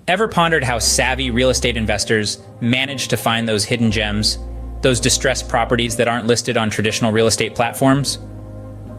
Ever pondered how savvy real estate investors manage to find those hidden gems, those distressed properties that aren't listed on traditional real estate platforms?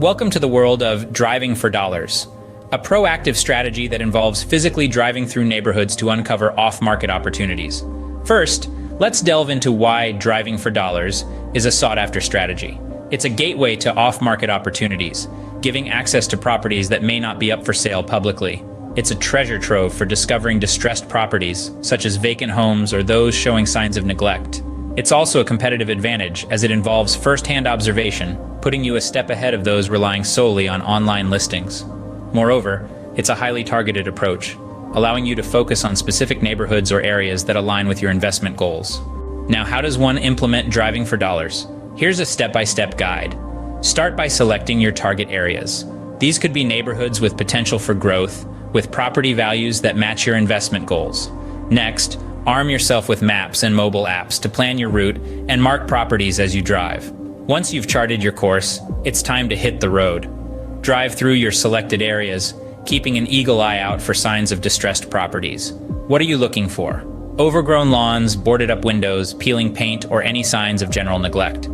Welcome to the world of driving for dollars, a proactive strategy that involves physically driving through neighborhoods to uncover off-market opportunities. First, let's delve into why driving for dollars is a sought-after strategy. It's a gateway to off-market opportunities, giving access to properties that may not be up for sale publicly. It's a treasure trove for discovering distressed properties, such as vacant homes or those showing signs of neglect. It's also a competitive advantage as it involves first-hand observation, putting you a step ahead of those relying solely on online listings. Moreover, it's a highly targeted approach, allowing you to focus on specific neighborhoods or areas that align with your investment goals. Now, how does one implement driving for dollars? Here's a step-by-step guide. Start by selecting your target areas. These could be neighborhoods with potential for growth, with property values that match your investment goals. Next, arm yourself with maps and mobile apps to plan your route and mark properties as you drive. Once you've charted your course, it's time to hit the road. Drive through your selected areas, keeping an eagle eye out for signs of distressed properties. What are you looking for? Overgrown lawns, boarded up windows, peeling paint, or any signs of general neglect.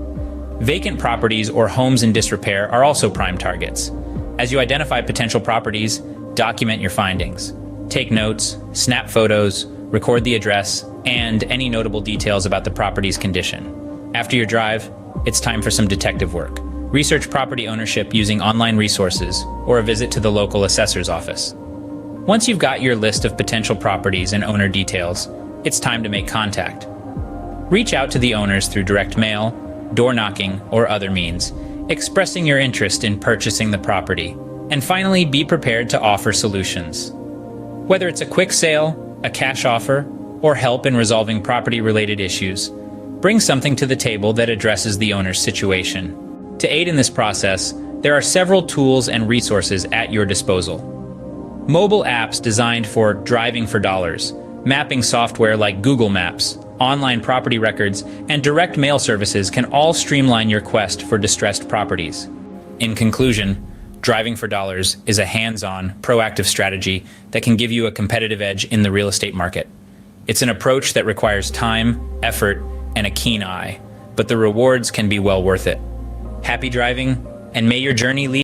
Vacant properties or homes in disrepair are also prime targets. As you identify potential properties, document your findings. Take notes, snap photos, record the address, and any notable details about the property's condition. After your drive, it's time for some detective work. Research property ownership using online resources or a visit to the local assessor's office. Once you've got your list of potential properties and owner details, it's time to make contact. Reach out to the owners through direct mail, door knocking, or other means, expressing your interest in purchasing the property. And finally, be prepared to offer solutions. Whether it's a quick sale, a cash offer, or help in resolving property-related issues, bring something to the table that addresses the owner's situation. To aid in this process, there are several tools and resources at your disposal. Mobile apps designed for driving for dollars, mapping software like Google Maps, online property records, and direct mail services can all streamline your quest for distressed properties. In conclusion, driving for dollars is a hands-on, proactive strategy that can give you a competitive edge in the real estate market. It's an approach that requires time, effort, and a keen eye, but the rewards can be well worth it. Happy driving, and may your journey lead